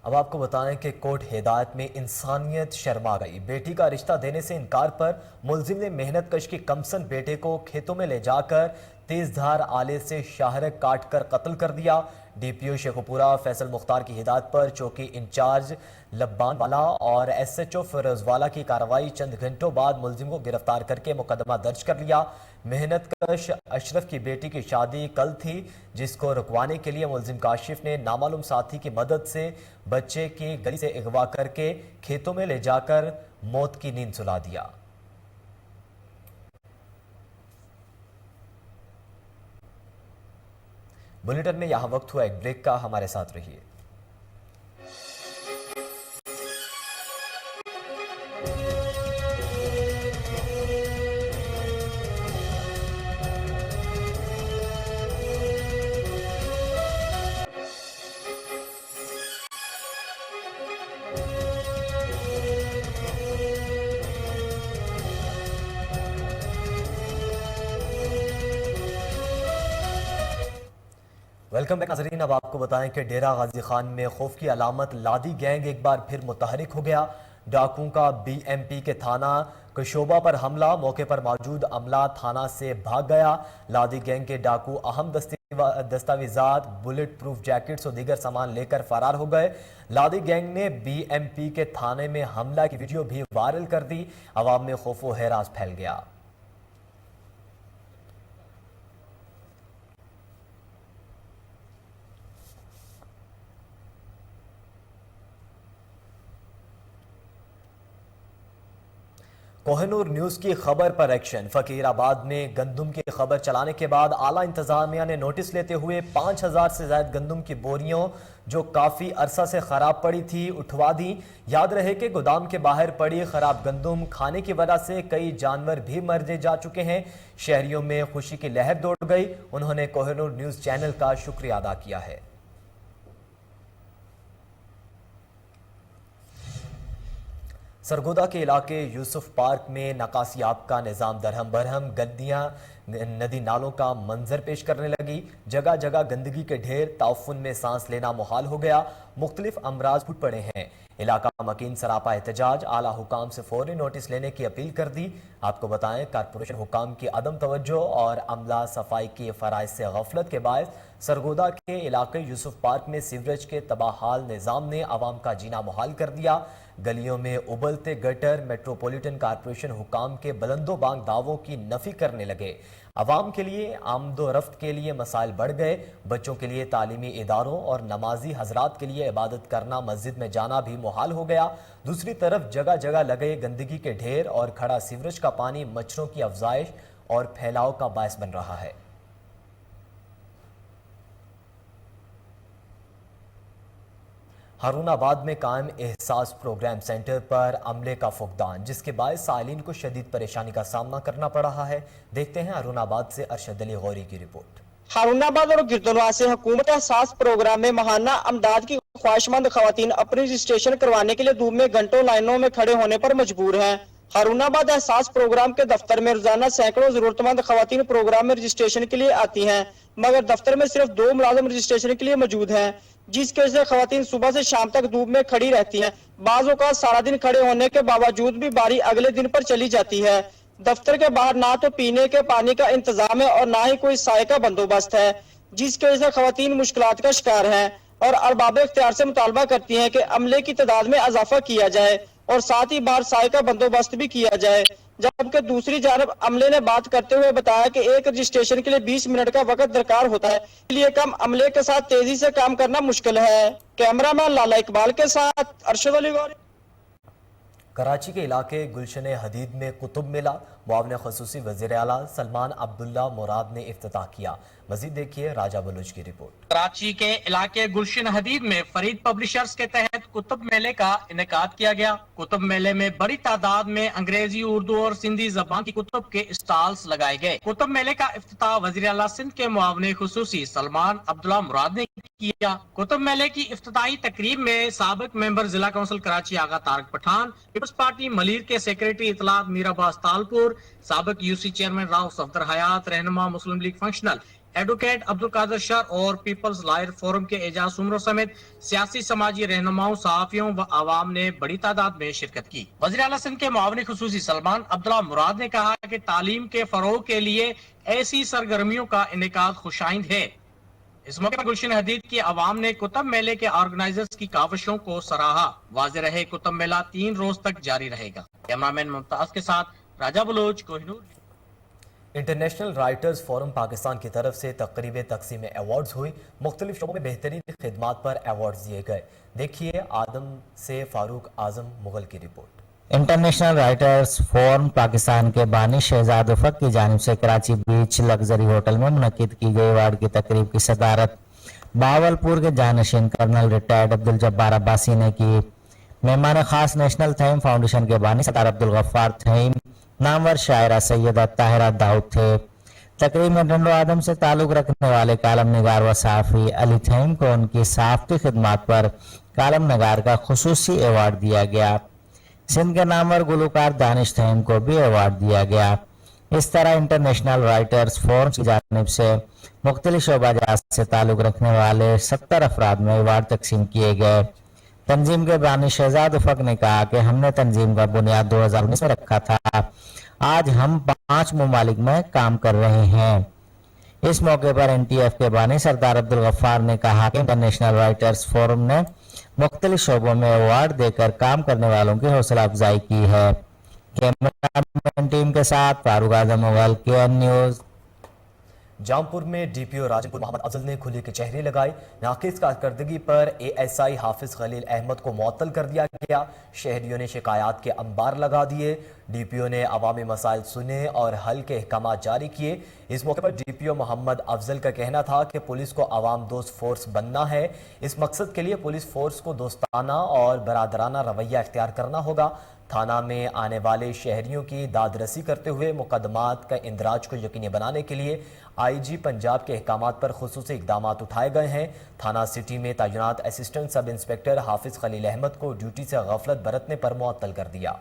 अब आपको बताएं कि कोर्ट हिदायत में इंसानियत शर्मा गई। बेटी का रिश्ता देने से इनकार पर मुलजिम ने मेहनत कश के कमसन बेटे को खेतों में ले जाकर तेजधार आले से शाहरक काट कर कत्ल कर दिया। DPO शेखुपुरा फैसल मुख्तार की हिदायत पर चौकी इंचार्ज लब्बान वाला और SHO फिरोजवाला की कार्रवाई चंद घंटों बाद मुलजिम को गिरफ्तार करके मुकदमा दर्ज कर लिया। मेहनत कश अशरफ की बेटी की शादी कल थी, जिसको रुकवाने के लिए मुलजिम काशिफ ने नामालूम साथी की मदद से बच्चे की गली से अगवा करके खेतों में ले जाकर मौत की नींद सुला दिया। बुलेटिन में यहां वक्त हुआ एक ब्रेक का, हमारे साथ रहिए। वेलकम बैक नाज़रीन। अब आपको बताएं कि डेरा गाजी खान में खौफ की अलामत लादी गैंग एक बार फिर मुतहरिक हो गया। डाकुओं का BMP के थाना कशोबा पर हमला, मौके पर मौजूद अमला थाना से भाग गया। लादी गैंग के डाकू अहम दस्तावेजात, बुलेट प्रूफ जैकेट्स और दीगर सामान लेकर फरार हो गए। लादी गैंग ने BMP के थाने में हमला की वीडियो भी वायरल कर दी। अवाम में खौफ व हैरास फैल गया। कोहिनूर न्यूज की खबर पर एक्शन। फकीराबाद में गंदम की खबर चलाने के बाद आला इंतजामिया ने नोटिस लेते हुए 5000 से ज्यादा गंदम की बोरियों जो काफी अरसा से खराब पड़ी थी उठवा दी। याद रहे कि गोदाम के बाहर पड़ी खराब गंदम खाने की वजह से कई जानवर भी मर जा चुके हैं। शहरियों में खुशी की लहर दौड़ गई। उन्होंने कोहिनूर न्यूज चैनल का शुक्रिया अदा किया है। सरगोदा के इलाके यूसुफ पार्क में नकासियाब का निज़ाम दरहम बरहम, गद्दियाँ नदी नालों का मंजर पेश करने लगी। जगह जगह गंदगी के ढेर, ताउफुन में सांस लेना मुहाल हो गया। मुख्तलिफ अमराज फूट पड़े हैं। इलाका मकीन सरापा एहतजाज, आला हुकाम से फौरी नोटिस लेने की अपील कर दी। आपको बताएं कारपोरेशन हुकाम की अदम तवज्जो और अमला सफाई के फराइज से गफलत के बायस सरगोदा के इलाके यूसुफ पार्क में सीवरेज के तबाहाल निज़ाम ने आवाम का जीना मुहाल कर दिया। गलियों में उबलते गटर मेट्रोपॉलिटन कारपोरेशन हुकाम के बुलंदोबांग दावों की नफी करने लगे। आवाम के लिए आमदोरफ्त के लिए मसाइल बढ़ गए। बच्चों के लिए तालीमी इदारों और नमाजी हजरात के लिए इबादत करना, मस्जिद में जाना भी मुहाल हो गया। दूसरी तरफ जगह जगह लगे गंदगी के ढेर और खड़ा सीवरेज का पानी मच्छरों की अफजाइश और फैलाव का बायस बन रहा है। हारूनाबाद में कायम एहसास प्रोग्राम सेंटर पर अमले का फुकदान, जिसके बाद साइलिन को शदीद परेशानी का सामना करना पड़ रहा है। देखते हैं हारूनाबाद से अरशद अली गौरी की रिपोर्ट। हारूनाबाद और गिरदनवा से हुकूमत एहसास प्रोग्राम में महाना अमदाद की ख्वाहिशमंद खवातीन अपनी रजिस्ट्रेशन करवाने के लिए धूप में घंटों लाइनों में खड़े होने पर मजबूर हैं। हारूनाबाद एहसास प्रोग्राम के दफ्तर में रोजाना सैकड़ों जरूरतमंद खवातीन प्रोग्राम में रजिस्ट्रेशन के लिए आती हैं, मगर दफ्तर में सिर्फ 2 मुलाजिम रजिस्ट्रेशन के लिए मौजूद हैं, जिसकी वजह से खवातीन सुबह से शाम तक धूप में खड़ी रहती हैं। बाज़ औक़ात सारा दिन खड़े होने के बावजूद भी बारी अगले दिन पर चली जाती है। दफ्तर के बाहर ना तो पीने के पानी का इंतजाम है और ना ही कोई साय का बंदोबस्त है, जिसकी वजह से खवातीन मुश्किलात का शिकार हैं और अरबाब इख्तियार से मुतालबा करती हैं कि अमले की तादाद में इजाफा किया जाए और साथ ही बाहर साय का बंदोबस्त भी किया जाए। जबकि दूसरी जानब अमले ने बात करते हुए बताया कि एक रजिस्ट्रेशन के लिए 20 मिनट का वक्त दरकार होता है, इसलिए कम अमले के साथ तेजी से काम करना मुश्किल है। कैमरामैन लाला इकबाल के साथ अरशद अली गौरी। कराची के इलाके गुलशन हदीद में कुतुब मेला मुआविन खसूसी वज़ीर आला सलमान अब्दुल्ला मुराद ने इफ्तिताह किया। मजीद देखिए राजा बलूच की रिपोर्ट। कराची के इलाके गुलशन हदीद में फरीद पब्लिशर्स के तहत कुतुब मेले का इनेकाद किया गया। कुतुब मेले में बड़ी तादाद में अंग्रेजी, उर्दू और सिंधी जबान की कुतुब के स्टॉल्स लगाए गए। कुतुब मेले का इफ्तिताह वज़ीर आला सिंध के मुआविन खसूसी सलमान अब्दुल्ला मुराद ने किया। कुतुब मेले की इफ्तिताही तकरीब में साबिक मेंबर जिला काउंसिल कराची आगा तारक पठान, पीपल्स पार्टी मलीर के सेक्रेटरी इतलात मीर अब्बास तालपुर, साबिक यूसी चेयरमैन राव सफदर हयात, रहनुमा मुस्लिम लीग फंक्शनल एडवोकेट अब्दुल कादिर शर और पीपल्स लॉयर फोरम के एजाज उमरों समेत सियासी समाजी रहनुमाओं, सहाफियों व आवाम ने बड़ी तादाद में शिरकत की। वज़ीर आला सिंध के मुआविन खुसूसी सलमान अब्दुल्ला मुराद ने कहा कि तालीम के फरोग के लिए ऐसी सरगर्मियों का इनेकाद खुशाइंद है। इस मौके पर गुलशन हदीद की आवाम ने कुतुब मेले के ऑर्गेनाइजर्स की काविशों को सराहा। वाज़ेह रहे कुतुब मेला 3 रोज तक जारी रहेगा। कैमरामैन मुमताज के साथ Raja Baloch, Kohinoor. International writers forum Pakistan की तरफ से तकरीब तकसीम अवार्ड्स हुई। मुख्तलिफ शोबों में बेहतरीन खिदमात पर अवार्ड्स दिए गए। देखिए आदम से फारूक आजम मुगल की report. International writers forum Pakistan के बानी शहजाद उफक की जानिब से कराची बीच लग्जरी होटल में मुनक्किद की गई अवार्ड की तकरीब की सदारत बावलपुर के जानशीन कर्नल रिटायर्ड अब्दुल जब्बार अब्बासी ने की। मेहमान खास नेशनल थीम फाउंडेशन के बानी सदार अब्दुल गफ्फार थीम, नामवर शायरा सैयदा ताहिरा दाऊद थे। तकरीब में डंडो आदम से ताल्लुक रखने वाले कालम नगार व साफी अली थीम को उनकी साफ्ती खिदमात पर कालम नगार का खुसूसी अवार्ड दिया गया। सिंध के नामवर गुलकार दानिश थीम को भी अवार्ड दिया गया। इस तरह इंटरनेशनल राइटर्स फोरम की जानिब से मुख्तलिफ शोबाजात से ताल्लुक रखने वाले 70 अफराद में अवार्ड तकसीम किए गए। तंजीम के बानी शहजाद उफक ने कहा कि हमने तंजीम का बुनियाद 2019 में रखा था। आज हम 5 ममालिक में काम कर रहे हैं। इस मौके पर NTF के बानी सरदार अब्दुल गफ्फार ने कहा कि इंटरनेशनल राइटर्स फोरम ने मुख्तलिफ शोबों में अवार्ड देकर काम करने वालों की हौसला अफजाई की है। कैमरामैन टीम के साथ फारूक आजम मुगल, KN न्यूज। जामपुर में DPO राजपुर मोहम्मद अफजल ने खुली कचहरी लगाई। नाकिस कारकर्दगी पर ASI हाफिज खलील अहमद को मुअत्तल कर दिया गया। शहरियों ने शिकायत के अंबार लगा दिए। DPO ने अवामी मसाइल सुने और हल के अहकाम जारी किए। इस मौके पर DPO मोहम्मद अफजल का कहना था कि पुलिस को अवाम दोस्त फोर्स बनना है। इस मकसद के लिए पुलिस फोर्स को दोस्ताना और बरादराना रवैया इख्तियार करना होगा। थाना में आने वाले शहरियों की दादरसी करते हुए मुकदमात का इंदराज को यकीनी बनाने के लिए IG पंजाब के अहकामात पर खुसूसी इकदामात उठाए गए हैं। थाना सिटी में तैनात असिस्टेंट सब इंस्पेक्टर हाफिज खलील अहमद को ड्यूटी से गफलत बरतने पर मुअत्तल कर दिया।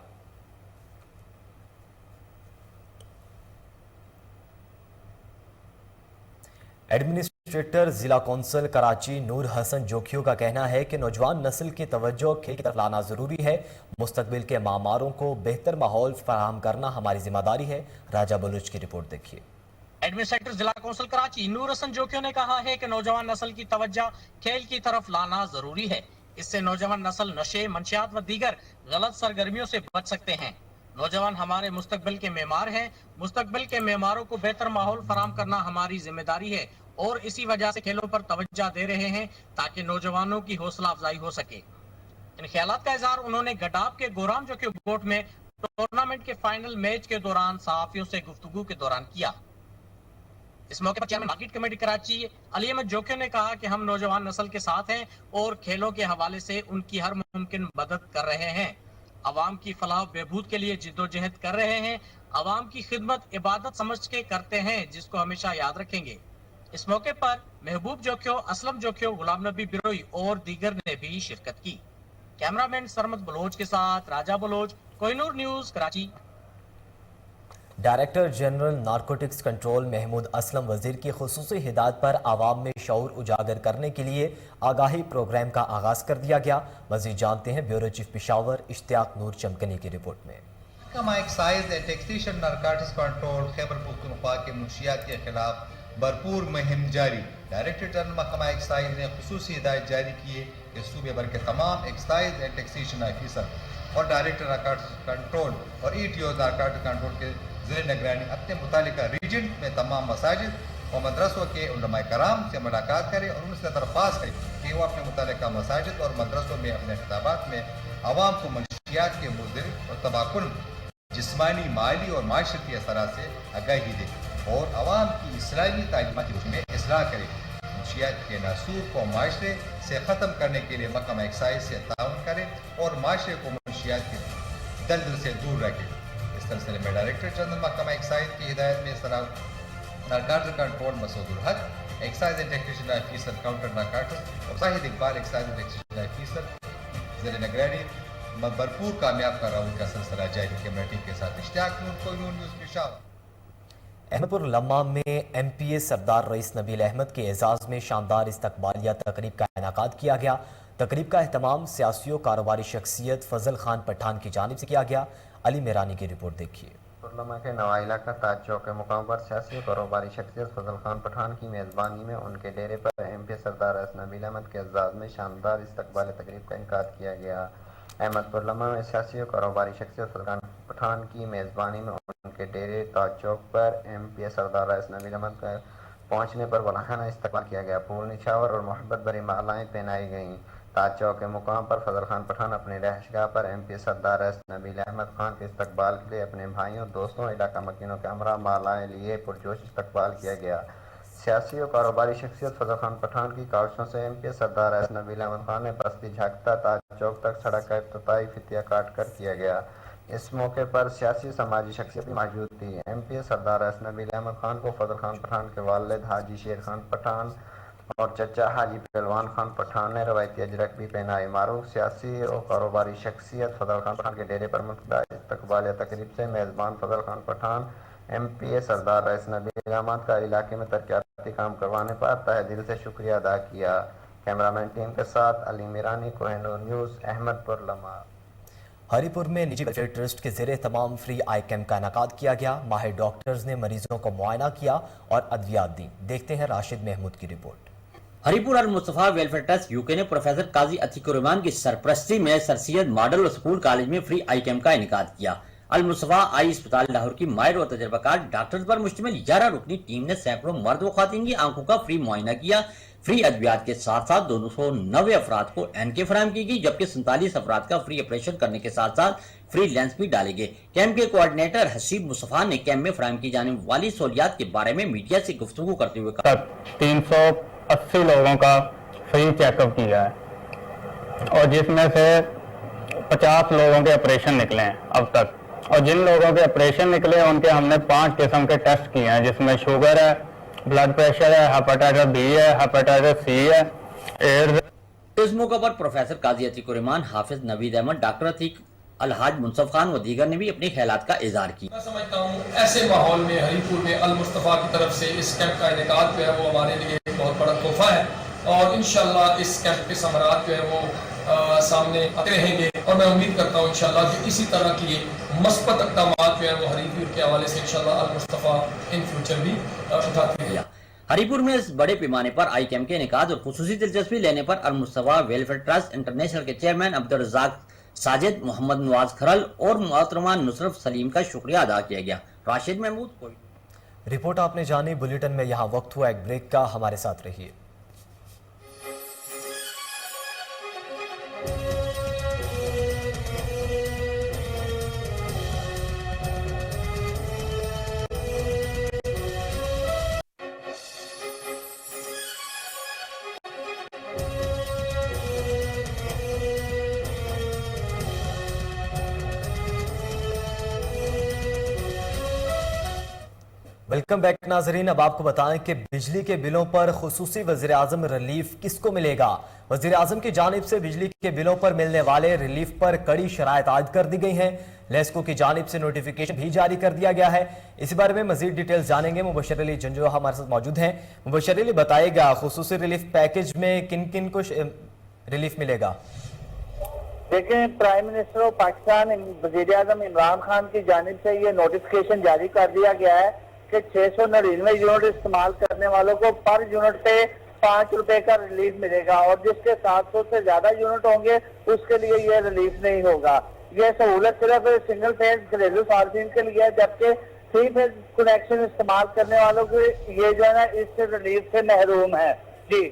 एडमिनिस्ट्रेटर जिला कौंसिल कराची नूर हसन जोखियों का कहना है कि नौजवान नस्ल की तवज्जो खेल की तरफ लाना जरूरी है। मुस्तकबिल के मामारों को बेहतर माहौल फराहम करना हमारी जिम्मेदारी है। राजा बलूच की रिपोर्ट देखिए। एडमिनिस्ट्रेटर जिला कौंसिल कराची नूर हसन जोखियों ने कहा है कि नौजवान नस्ल की तवज्जो खेल की तरफ लाना जरूरी है। इससे नौजवान नस्ल नशे, मंशियात व दीगर गलत सरगर्मियों से बच सकते हैं। नौजवान हमारे मुस्तकबिल के मेमार हैं। मुस्तकबिल के मेमारों को बेहतर माहौल फराहम करना हमारी जिम्मेदारी है और इसी वजह से खेलों पर तवज्जो दे रहे हैं ताकि नौजवानों की हौसला अफजाई हो सके। इन ख्यालात का इजहार उन्होंने गडाब के गोराम जोखियो कोर्ट में टूर्नामेंट के फाइनल मैच के दौरान सहाफियों से गुफ्तगू के दौरान किया। इस मौके पर chairman market committee Karachi Ali Ahmed Jokhio ने कहा कि हम नौजवान नस्ल के साथ हैं और खेलों के हवाले से उनकी हर मुमकिन मदद कर रहे हैं। अवाम की फलाह बेबूद के लिए जिद्दोजहद कर रहे हैं। अवाम की खिदमत इबादत समझ के करते हैं, जिसको हमेशा याद रखेंगे। इस मौके पर महबूब जोखियो, असलम जोखियो, गुलाम नबी बिरोई और दीगर ने भी शिरकत की। कैमरामैन सरमद बलोच के साथ Raja Baloch, Kohinoor news Karachi. Director general narcotics control Mahmood Aslam Wazir की खुसूसी हिदायत पर आवाम में शऊर उजागर करने के लिए आगाही प्रोग्राम का आगाज कर दिया गया। मजीद जानते हैं ब्यूरो चीफ पेशावर इश्तियाक नूर चमकनी की रिपोर्ट में। Excise and taxation narcotics control Khyber Pakhtunkhwa के मुंशियात के खिलाफ भरपूर मुहिम जारी। डायरेक्टर जनरल महकमा एक्साइज ने खुसूसी हिदायत जारी की है कि सूबे भर के तमाम एक्साइज एंड टैक्सेशन ऑफिसर और डायरेक्टर नारकोटिक्स कंट्रोल और ETO नारकोटिक्स कंट्रोल के ज़ेर निगरानी अपने मुतालिका रीजन में तमाम मसाजिद और मदरसों के उलमाए कराम से मुलाकात करें और उनसे दरख्वास्त करें कि वो अपने मुतालिका मसाजिद और मदरसों में अपने खिताबात में आवाम को मंशियात के मुज़र और तबाकुन जिस्मानी, माली और माशरती असरात से आगाही दे और आवाम की इस्लामी तालीमात में इसलाह करे। मंशियात के नासूर को माशरे से ख़त्म करने के लिए महकमा एक्साइज से ताउन करे और माशरे को मंशियात के दलदल से दूर रखे। इस सिलसिले में डायरेक्टर जनरल महकमा एक्साइज की हिदायत में narcotics control Masoodul Haq, excise and taxation officer counter narcotics और Shahid Iqbal excise and taxation officer ज़ेर निगरानी भरपूर कामयाब कार्रवाई का सिलसिला जारी। कैमरा टीम के साथ इश्तियाक नूर, कोहिनूर न्यूज़ पेशावर। अहमदपुर लम्मा में MPA सरदार रईस नबील अहमद के एजाज में शानदार इस्तकबालिया तकरीब का इनेकाद किया गया। तकरीब का एहतमाम सियासी कारोबारी शख्सियत फजल खान पठान की जानिब से किया गया। अली मेरानी की रिपोर्ट देखिए। लम्मा के नवाइला का ताज चौक के मुकाम पर सियासी कारोबारी शख्सियत फजल खान पठान की मेज़बानी में उनके डेरे पर MPA सरदार रईस नबील अहमद के एजाज में शानदार इस्तकबालिया तकरीब का इनेकाद किया गया। अहमदपुर लम्मा में सियासी और कारोबारी शख्सियत फजल खान पठान की मेज़बानी में उनके डेरे ताज चौक पर MPA सरदार रईस नबील अहमद का पहुँचने पर वलाखाना इस्तकबाल किया गया। फूल निछावर और मोहब्बत भरी मालाएँ पहनाई गईं। ताज चौक के मुकाम पर फजल खान पठान अपने रहशगाह पर MPA सरदार रईस नबील अहमद खान के इस्तकबाल के लिए अपने भाइयों, दोस्तों, इलाका मकीनों के हमरा मालाएँ लिए पुरजोश इस्तकबाल किया गया। सियासी और कारोबारी शख्सियत फजल खान पठान की काविशों से MPA सरदार रईस नबील अहमद खान ने बस्ती झांकता ताज चौक तक सड़क का इफ्तिताही फितिया काट कर किया गया। इस मौके पर सियासी समाजी शख्सियत भी मौजूद थी। MPA सरदार रईस नबील अहमद खान को फजल खान पठान के वालिद हाजी शेर खान पठान और चचा हाजी पहलवान खान पठान ने रवायती अजरक भी पहनाई। मारूफ सियासी और कारोबारी शख्सियत फजल खान पठान के डेरे पर मुनक़दा इस्तकबालिया तकरीब से मेज़बान फजल खान पठान एमपीए सरदार रईस नबील अहमद का इलाके में तरक्याती काम करवाने पर तहे दिल से शुक्रिया अदा किया। कैमरामैन टीम के साथ अली मीरानी, कोहिनूर न्यूज़, अहमदपुर लम्हा। हरिपुर में निजी वेलफेयर ट्रस्ट के ज़रिए तमाम फ्री आई कैंप का इनेकाद किया गया। माहिर डॉक्टर्स ने मरीजों को मुआयना किया और अद्वियात दी। देखते हैं राशिद महमूद की रिपोर्ट। हरिपुर अल मुस्तफा वेलफेयर ट्रस्ट यूके ने प्रोफेसर काजी अतीकुर रहमान की सरपरस्ती में sir Syed model school college में फ्री आई कैंप का इनेकाद किया। अल मुस्तफा आई अस्पताल लाहौर की माहिर और तजर्बाकार डॉक्टर्स पर मुश्तमिल 11 रुकनी टीम ने सैकड़ों मर्द व खातिन की आंखों का फ्री मुआयना किया। फ्री अद्वियात के साथ साथ 290 अफराद को एनके फराहम की गई, जबकि 47 अफराद का फ्री ऑपरेशन करने के साथ साथ फ्री लेंस भी डाले गए। कैंप के कोऑर्डिनेटर हसीब मुस्तफा ने कैंप में फराहम की जाने वाली सहूलियात के बारे में मीडिया से गुफ्तगू करते हुए कहा, 380 लोगों का फ्री चेकअप किया है और जिसमें से 50 लोगों के ऑपरेशन निकले हैं अब तक। और जिन लोगों के ऑपरेशन निकले उनके हमने 5 किस्म के टेस्ट किए हैं, जिसमें शुगर है, ब्लड प्रेशर है, हेपेटाइटिस बी है, हेपेटाइटिस सी है, एड्स। इस मौके पर प्रोफेसर काजी अतीकुर रहमान, हाफिज नवीद अहमद, डॉक्टर अतीक, अलहाज मुनसफ खान व दीगर ने भी अपने ख्यालात का इजहार किया। मैं समझता हूँ ऐसे माहौल में हरीपुर में अल मुस्तफा की तरफ से इस कैंप का इनेकाद जो है वो हमारे लिए एक बहुत बड़ा तोहफा है और इंशाल्लाह इस कैंप के समरात जो है वो सामने आते रहेंगे और मैं उम्मीद करता हूँ इंशाल्लाह कि इसी तरह की मस्बत इक़दामात जो है वो हरीपुर के हवाले से इंशाल्लाह अल मुस्तफा इन फ्यूचर भी उठाते रहेंगे। हरिपुर में इस बड़े पैमाने पर आई कैंप के इनेकाद और खुसूसी दिलचस्पी लेने पर अल मुस्तफा वेलफेयर ट्रस्ट इंटरनेशनल के चेयरमैन अब्दुल रज़ाक साजिद, मोहम्मद नवाज खरल और मोहतरमा नुसरत सलीम का शुक्रिया अदा किया गया। राशिद महमूद कोई रिपोर्ट आपने जानी। बुलेटिन में यहाँ वक्त हुआ एक ब्रेक का, हमारे साथ रहिए। वेलकम बैक नाजरीन। अब आपको बताएं कि बिजली के बिलों पर खुसूसी वज़ीर-ए-आज़म रिलीफ किसको मिलेगा। वज़ीर-ए-आज़म की जानिब से बिजली के बिलों पर मिलने वाले रिलीफ पर कड़ी शराइत आयद कर दी गई हैं। लेस्को की जानिब से नोटिफिकेशन भी जारी कर दिया गया है। इसी बारे में मजीद डिटेल्स जानेंगे। मुबशर अली जंजो हमारे साथ मौजूद हैं। मुबशर अली, बताइएगा खुसूसी रिलीफ पैकेज में किन किन को रिलीफ मिलेगा। देखिए, प्राइम मिनिस्टर ऑफ पाकिस्तान वज़ीर-ए-आज़म इमरान खान की जानिब से ये नोटिफिकेशन जारी कर दिया गया है कि 699 यूनिट इस्तेमाल करने वालों को पर यूनिट पे 5 रुपए का रिलीफ मिलेगा और जिसके 700 से ज्यादा यूनिट होंगे उसके लिए ये रिलीफ नहीं होगा। ये सहूलत सिर्फ सिंगल फेज घरेलू सार्फिन के लिए है, जबकि 3 फेज कनेक्शन इस्तेमाल करने वालों को ये जो है ना इस रिलीफ से महरूम है। जी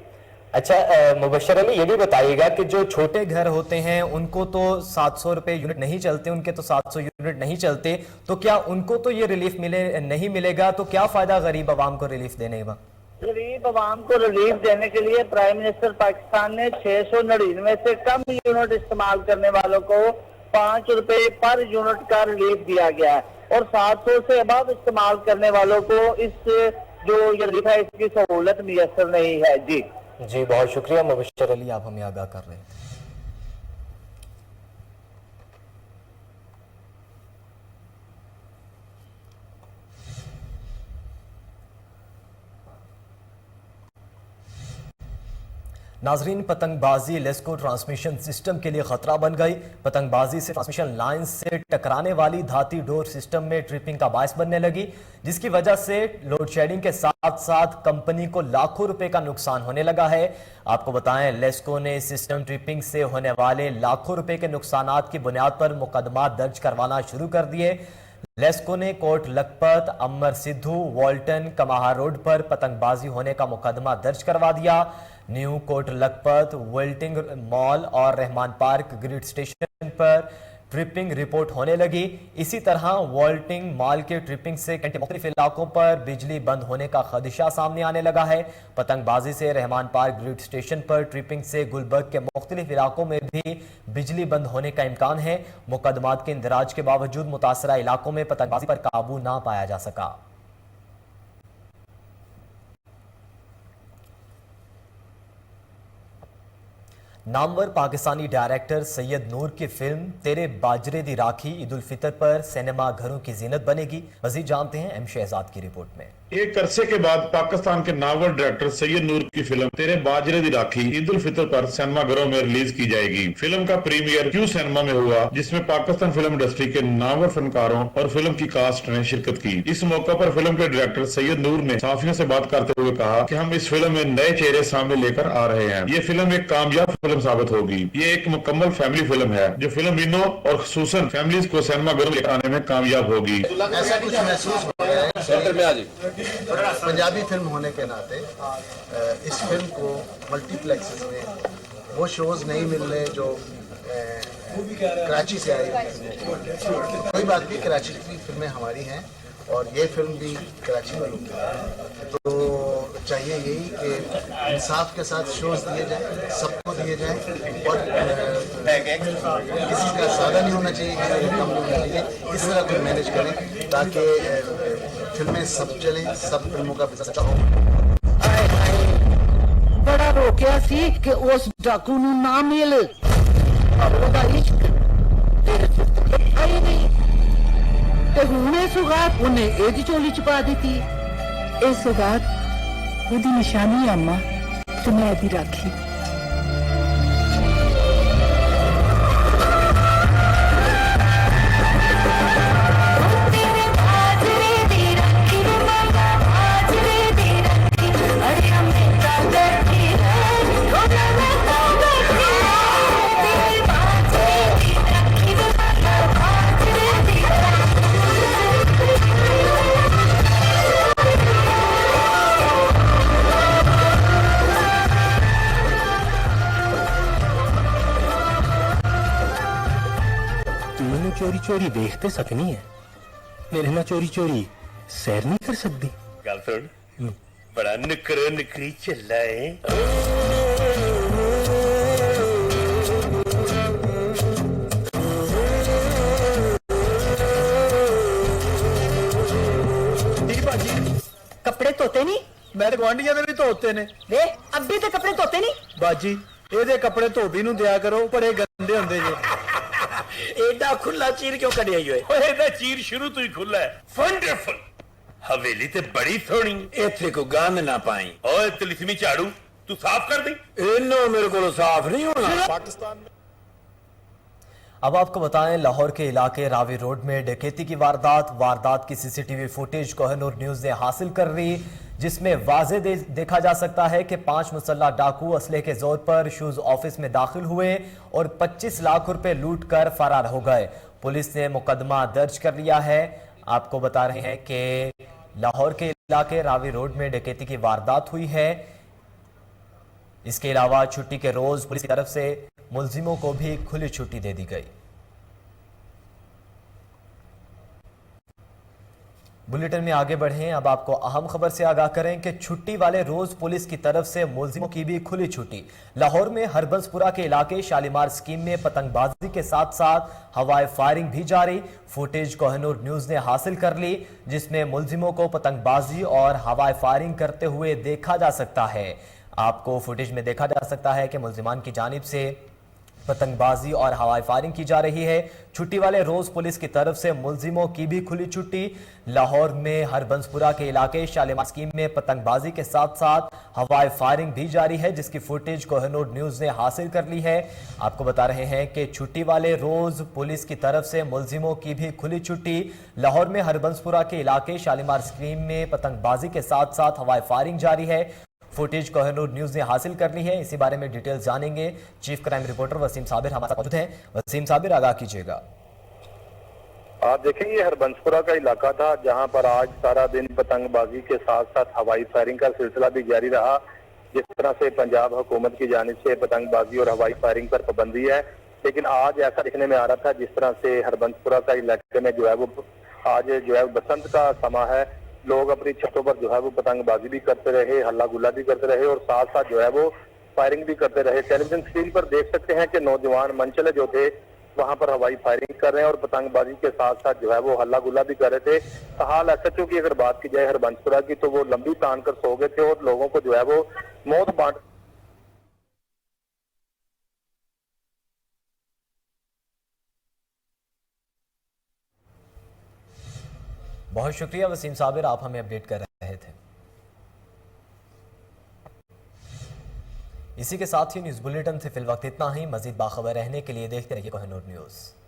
अच्छा, मुबशर अली, ये भी बताइएगा कि जो छोटे घर होते हैं उनको तो 700 रुपए यूनिट नहीं चलते, उनके तो 700 यूनिट नहीं चलते, तो क्या उनको तो ये रिलीफ नहीं मिलेगा? तो क्या फायदा गरीब आवाम को रिलीफ देने का? गरीब आवाम को रिलीफ देने के लिए प्राइम मिनिस्टर पाकिस्तान ने 699 से कम यूनिट इस्तेमाल करने वालों को 5 रुपए पर यूनिट का रिलीफ दिया गया है और 700 से अबव इस्तेमाल करने वालों को इस जो ये रिलीफ है इसकी सहूलत मुयसर नहीं है। जी बहुत शुक्रिया मुबशर अली, आप हमें आगाह कर रहे हैं। नाजरीन, पतंगबाजी लेस्को ट्रांसमिशन सिस्टम के लिए खतरा बन गई। पतंगबाजी से ट्रांसमिशन लाइन से टकराने वाली धाती डोर सिस्टम में ट्रिपिंग का बायस बनने लगी, जिसकी वजह से लोड शेडिंग के साथ साथ कंपनी को लाखों रुपए का नुकसान होने लगा है। आपको बताएं, लेस्को ने सिस्टम ट्रिपिंग से होने वाले लाखों रुपए के नुकसानात की बुनियाद पर मुकदमा दर्ज करवाना शुरू कर दिए। लेस्को ने कोट लखपत, अमर सिद्धू, वॉल्टन, कमाहा रोड पर पतंगबाजी होने का मुकदमा दर्ज करवा दिया। न्यू कोट लखपत, वेल्टिंग मॉल और रहमान पार्क ग्रिड स्टेशन पर ट्रिपिंग रिपोर्ट होने लगी। इसी तरह वॉल्टिंग मॉल के ट्रिपिंग से मुख्तलिफ इलाकों पर बिजली बंद होने का खदशा सामने आने लगा है। पतंगबाजी से रहमान पार्क ग्रिड स्टेशन पर ट्रिपिंग से गुलबर्ग के मुख्तलिफ इलाकों में भी बिजली बंद होने का इम्कान है। मुकदमात के इंदराज के बावजूद मुतासरा इलाकों में पतंगबाजी पर काबू ना पाया जा सका। नामवर पाकिस्तानी डायरेक्टर सैयद नूर की फिल्म तेरे बाजरे दी राखी ईद उल फितर पर सिनेमा घरों की जीनत बनेगी। मजीद जानते हैं एम शहजाद की रिपोर्ट में। एक अरसे के बाद पाकिस्तान के नामवर डायरेक्टर सैयद नूर की फिल्म तेरे बाजरे दी राखी ईद उल फितर पर सिनेमा घरों में रिलीज की जाएगी। फिल्म का प्रीमियर क्यू सिनेमा में हुआ, जिसमें पाकिस्तान फिल्म इंडस्ट्री के नामवर फनकारों और फिल्म की कास्ट ने शिरकत की। इस मौका पर फिल्म के डायरेक्टर सैयद नूर ने सहाफियों से बात करते हुए कहा कि हम इस फिल्म में नए चेहरे सामने लेकर आ रहे हैं। ये फिल्म एक कामयाब फिल्म साबित होगी। ये एक मुकम्मल फैमिली फिल्म है जो फिल्म इन और खुसूसन फैमिलीज को सिनेमा घरों लेकर आने में कामयाब होगी। ऐसा कुछ महसूस हो रहा है पंजाबी फिल्म होने के नाते इस फिल्म को मल्टीप्लेक्सेस में वो शोज नहीं मिल रहे जो कराची से आई। कोई बात नहीं, कराची की फिल्में हमारी हैं और ये फिल्म भी कराची में होती है, तो चाहिए यही कि इंसाफ के साथ शोज दिए जाए, सबको दिए जाए और किसी का ज़्यादा नहीं होना चाहिए, किसी का कम नहीं होना चाहिए। इस तरह को मैनेज करें ताकि फिल्में सब चलें, सब फिल्मों का बिजनेस अच्छा हो। बड़ा रोकिया सी कि उस डाकू नूं ना मिल, ਉਹਦਾ ਇਸ਼ਕ ਨਹੀਂ ਤੇ ਹੁਣ ਇਹ ਸੁਗਾਤ ਉਹਨੇ ਇਹਦੀ ਝੋਲੀ ਚ ਪਾ ਦਿੱਤੀ। ਇਹ ਸੁਗਾਤ ਉਹਦੀ ਨਿਸ਼ਾਨੀ ਆ ਅੰਮਾ, ਤੇ ਮੈਂ ਇਹਦੀ ਰਾਖੀ। चोरी चोरी देखते सकनी है, मेरे ना चोरी चोरी सैर नहीं कर सकती। गल सुन, बड़ा निकरो निकरी चला है। कपड़े धोते नहीं? मेरे गुआंढियां दे भी धोते ने। वे अभी तो कपड़े धोते नहीं? बाजी ਇਹਦੇ ਕੱਪੜੇ ਧੋਬੀ ਨੂੰ ਦਿਆ ਕਰੋ, ਬੜੇ ਗੰਦੇ ਹੁੰਦੇ ਜੇ। एडा खुला चीर क्यों कढ़िया ही होए? एदा चीर शुरू तो ही खुला है। वंडरफुल हवेली ते बड़ी सोहनी, इथे को गंद ना पाई। ओए तिलिस्मी झाड़ू तू साफ कर दी। इनो मेरे को साफ नहीं होना। पाकिस्तान में अब आपको बताएं, लाहौर के इलाके रावी रोड में डकैती की वारदात की सीसीटीवी फुटेज कोहिनूर न्यूज ने हासिल कर ली, जिसमें वाज़े देखा जा सकता है कि 5 मुसल्लह डाकू असले के जोर पर शूज ऑफिस में दाखिल हुए और 25 लाख रुपए लूट कर फरार हो गए। पुलिस ने मुकदमा दर्ज कर लिया है। आपको बता रहे हैं कि लाहौर के इलाके रावी रोड में डकैती की वारदात हुई है। इसके अलावा छुट्टी के रोज पुलिस की तरफ से मुलजिमों को भी खुली छुट्टी दे दी गई। बुलेटिन में आगे बढ़ें, अब आपको अहम खबर से आगाह करें कि छुट्टी वाले रोज पुलिस की तरफ से मुलजिमों की भी खुली छुट्टी। लाहौर में हरबंसपुरा के इलाके शालीमार स्कीम में पतंगबाजी के साथ साथ हवाई फायरिंग भी जारी। फुटेज कोहिनूर न्यूज ने हासिल कर ली, जिसमें मुलजिमों को पतंगबाजी और हवाई फायरिंग करते हुए देखा जा सकता है। आपको फुटेज में देखा जा सकता है कि मुलजिमान की जानिब से पतंगबाजी और हवाई फायरिंग की जा रही है। छुट्टी वाले रोज पुलिस की तरफ से मुलजिमों की भी खुली छुट्टी। लाहौर में हरबंसपुरा के इलाके शालीमार स्कीम में पतंगबाजी के साथ साथ हवाई फायरिंग भी जारी है, जिसकी फुटेज कोहिनूर न्यूज ने हासिल कर ली है। आपको बता रहे हैं कि छुट्टी वाले रोज पुलिस की तरफ से मुलजिमों की भी खुली छुट्टी। लाहौर में हरबंसपुरा के इलाके शालीमार स्कीम में पतंगबाजी के साथ साथ हवाई फायरिंग जारी है। फुटेज कोहिनूर न्यूज ने हासिल कर ली है। इसी बारे में डिटेल्स जानेंगे। Chief crime reporter Waseem Sabir हमारे साथ मौजूद हैं। वसीम साबिर, आगाह कीजिएगा। आप देखें, ये हरबंसपुरा का इलाका था जहां पर आज सारा दिन पतंगबाजी के साथ साथ हवाई फायरिंग का सिलसिला भी जारी रहा। जिस तरह से पंजाब हुकूमत की जानिब से पतंगबाजी और हवाई फायरिंग पर पाबंदी है, लेकिन आज ऐसा दिखने में आ रहा था जिस तरह से हरबंसपुरा का इलाके में जो है वो आज जो है बसंत का समा है। लोग अपनी छतों पर जो है वो पतंगबाजी भी करते रहे, हल्ला गुल्ला भी करते रहे और साथ साथ जो है वो फायरिंग भी करते रहे। टेलीविजन स्क्रीन पर देख सकते हैं कि नौजवान मनचले जो थे वहां पर हवाई फायरिंग कर रहे हैं और पतंगबाजी के साथ साथ जो है वो हल्ला गुल्ला भी कर रहे थे। हाल एसएचओ की अगर बात की जाए हरबंसपुरा की, तो वो लंबी तान कर सो गए थे और लोगों को जो है वो मौत बांट बहुत शुक्रिया वसीम साबिर, आप हमें अपडेट कर रहे थे। इसी के साथ ही न्यूज़ बुलेटिन से फिल वक्त इतना ही। मजीद बाखबर रहने के लिए देखते रहिए कोहिनूर न्यूज़।